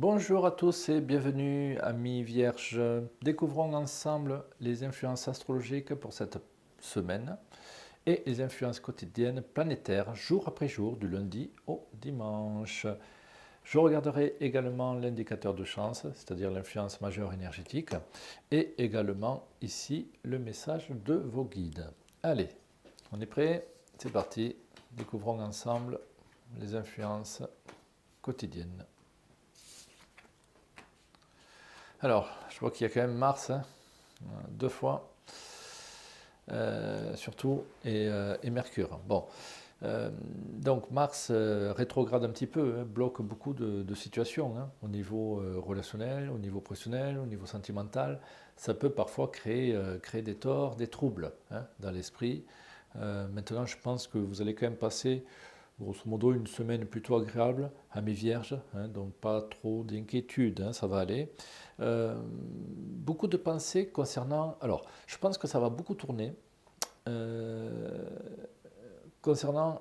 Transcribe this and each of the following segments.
Bonjour à tous et bienvenue, amis vierges. Découvrons ensemble les influences astrologiques pour cette semaine et les influences quotidiennes planétaires jour après jour, du lundi au dimanche. Je regarderai également l'indicateur de chance, c'est-à-dire l'influence majeure énergétique, et également ici le message de vos guides. Allez, on est prêt? C'est parti. Découvrons ensemble les influences quotidiennes. Alors, je vois qu'il y a quand même Mars, hein, deux fois, surtout, et Mercure. Bon, donc Mars rétrograde un petit peu, hein, bloque beaucoup de situations, hein, au niveau relationnel, au niveau professionnel, au niveau sentimental. Ça peut parfois créer des torts, des troubles, hein, dans l'esprit. Maintenant, je pense que vous allez quand même passer grosso modo une semaine plutôt agréable à mes vierges, hein, donc pas trop d'inquiétude, hein, ça va aller. Beaucoup de pensées concernant... Alors, je pense que ça va beaucoup tourner euh, concernant...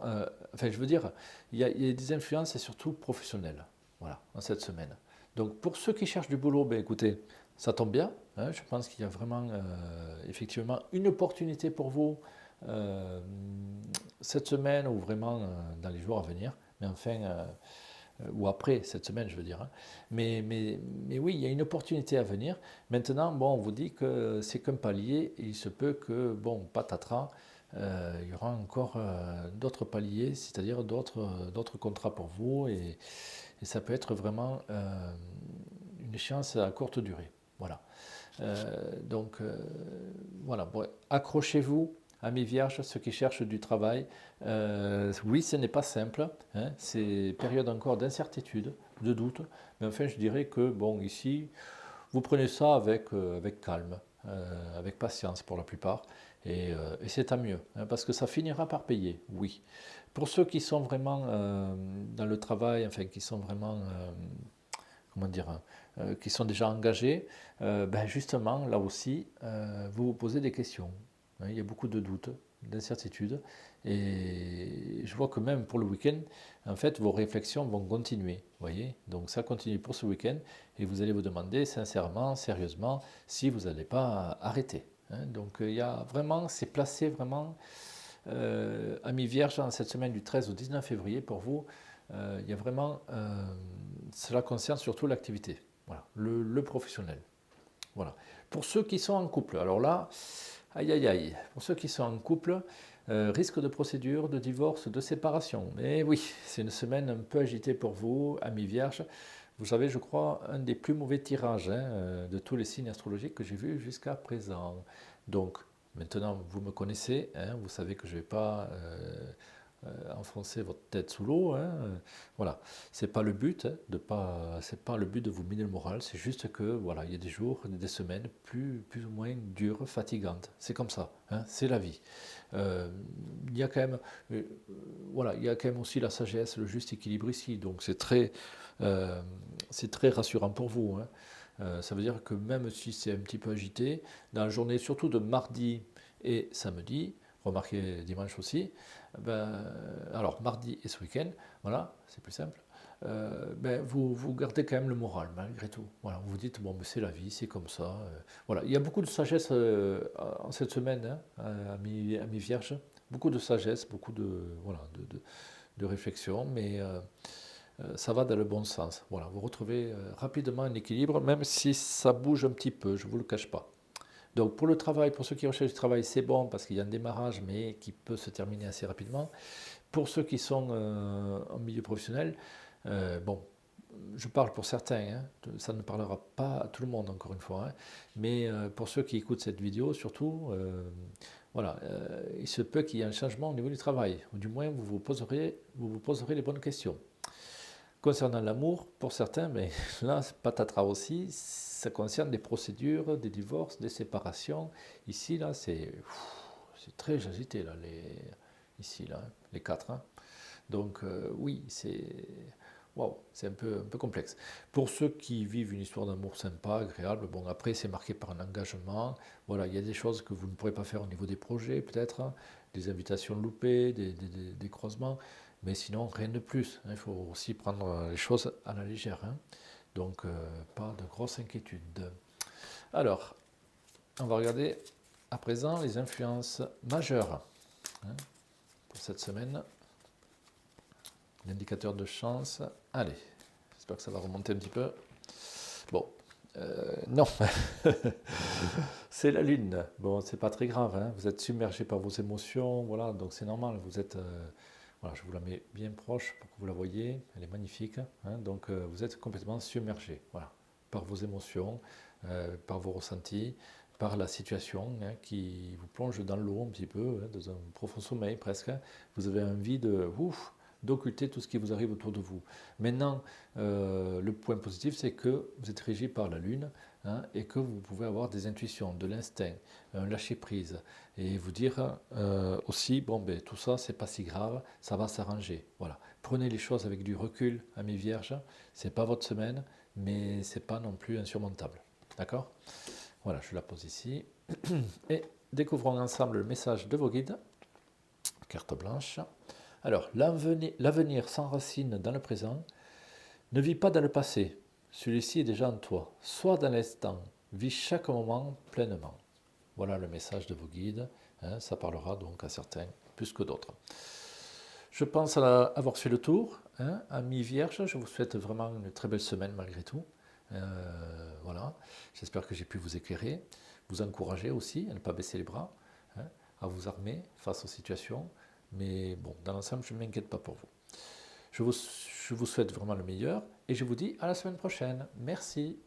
enfin, je veux dire, il y a des influences et surtout professionnelles, voilà, dans cette semaine. Donc, pour ceux qui cherchent du boulot, ben, écoutez, ça tombe bien, hein, je pense qu'il y a vraiment, effectivement, une opportunité pour vous cette semaine ou vraiment dans les jours à venir, mais enfin, ou après cette semaine, je veux dire, hein. Mais oui, il y a une opportunité à venir. Maintenant, bon, on vous dit que c'est qu'un palier et il se peut que, bon, patatras, il y aura encore d'autres paliers, c'est-à-dire d'autres contrats pour vous et ça peut être vraiment une échéance à courte durée. Voilà. Donc, voilà, bon, accrochez-vous, amis vierges, ceux qui cherchent du travail. Oui, ce n'est pas simple, hein, c'est période encore d'incertitude, de doute, mais enfin, je dirais que, bon, ici, vous prenez ça avec calme, avec patience pour la plupart, et c'est à mieux, hein, parce que ça finira par payer, oui. Pour ceux qui sont vraiment dans le travail, enfin, qui sont vraiment comment dire, qui sont déjà engagés, ben justement, là aussi, vous vous posez des questions, hein. Il y a beaucoup de doutes, d'incertitudes, et je vois que même pour le week-end, en fait, vos réflexions vont continuer, voyez. Donc ça continue pour ce week-end, et vous allez vous demander sincèrement, sérieusement, si vous n'allez pas arrêter, hein. Donc il y a vraiment, c'est placé vraiment, amis vierges, dans cette semaine du 13 au 19 février, pour vous, il y a vraiment, cela concerne surtout l'activité, voilà, le professionnel. Voilà. Pour ceux qui sont en couple, alors là, aïe aïe aïe, pour ceux qui sont en couple, risque de procédure, de divorce, de séparation. Mais oui, c'est une semaine un peu agitée pour vous, amis vierges. Vous avez, je crois, un des plus mauvais tirages, hein, de tous les signes astrologiques que j'ai vus jusqu'à présent. Donc, maintenant, vous me connaissez, hein, vous savez que je ne vais pas enfoncer votre tête sous l'eau, hein. Voilà, c'est pas le but, hein, c'est pas le but de vous miner le moral. C'est juste que voilà, il y a des jours, des semaines plus ou moins dures, fatigantes. C'est comme ça, hein, c'est la vie. Euh, il y a quand même, euh, voilà, il y a quand même aussi la sagesse, le juste équilibre ici. Donc euh, c'est très rassurant pour vous, hein. Ça veut dire que même si c'est un petit peu agité, dans la journée, surtout de mardi et samedi, remarquez dimanche aussi, ben, alors mardi et ce week-end, voilà, c'est plus simple, ben, vous gardez quand même le moral malgré tout. Voilà, vous vous dites, bon, ben, c'est la vie, c'est comme ça. Voilà, il y a beaucoup de sagesse en cette semaine, hein, amis vierges, beaucoup de sagesse, beaucoup de, voilà, de réflexion, mais ça va dans le bon sens. Voilà, vous retrouvez rapidement un équilibre, même si ça bouge un petit peu, je ne vous le cache pas. Donc pour le travail, pour ceux qui recherchent du travail, c'est bon parce qu'il y a un démarrage, mais qui peut se terminer assez rapidement. Pour ceux qui sont en milieu professionnel, bon, je parle pour certains, hein, ça ne parlera pas à tout le monde encore une fois, hein, mais pour ceux qui écoutent cette vidéo, surtout, voilà, il se peut qu'il y ait un changement au niveau du travail, ou du moins vous vous poserez les bonnes questions. Concernant l'amour, pour certains, mais là, c'est patatras aussi, ça concerne des procédures, des divorces, des séparations. Ici, là, c'est très agité, là, ici, là, hein, les quatre, hein. Donc, oui, waouh, c'est un peu complexe. Pour ceux qui vivent une histoire d'amour sympa, agréable, bon, après, c'est marqué par un engagement. Voilà, il y a des choses que vous ne pourrez pas faire au niveau des projets, peut-être, hein, des invitations loupées, des croisements. Mais sinon, rien de plus, hein. Il faut aussi prendre les choses à la légère, hein. Donc, pas de grosse inquiétude. Alors, on va regarder à présent les influences majeures hein, pour cette semaine. L'indicateur de chance. Allez, j'espère que ça va remonter un petit peu. Bon, non, c'est la Lune. Bon, c'est pas très grave, hein. Vous êtes submergé par vos émotions, voilà, donc c'est normal. Vous êtes, voilà, je vous la mets bien proche pour que vous la voyez. Elle est magnifique, hein. Donc vous êtes complètement submergé, voilà, par vos émotions, par vos ressentis, par la situation hein, qui vous plonge dans l'eau un petit peu, hein, dans un profond sommeil presque. Vous avez envie de, ouf, d'occulter tout ce qui vous arrive autour de vous. Maintenant, le point positif, c'est que vous êtes régi par la Lune hein, et que vous pouvez avoir des intuitions, de l'instinct, un lâcher-prise et vous dire aussi, bon, ben, tout ça, c'est pas si grave, ça va s'arranger. Voilà. Prenez les choses avec du recul, amis vierges. C'est pas votre semaine, mais c'est pas non plus insurmontable. D'accord? Voilà, je la pose ici. Et découvrons ensemble le message de vos guides. Carte blanche. Alors, l'avenir s'enracine dans le présent. Ne vis pas dans le passé. Celui-ci est déjà en toi. Sois dans l'instant. Vis chaque moment pleinement. Voilà le message de vos guides. Hein, ça parlera donc à certains plus que d'autres. Je pense avoir fait le tour. Hein, amis vierges, je vous souhaite vraiment une très belle semaine malgré tout. Voilà. J'espère que j'ai pu vous éclairer, vous encourager aussi à ne pas baisser les bras, hein, à vous armer face aux situations. Mais bon, dans l'ensemble, je ne m'inquiète pas pour vous. Je vous souhaite vraiment le meilleur et je vous dis à la semaine prochaine. Merci.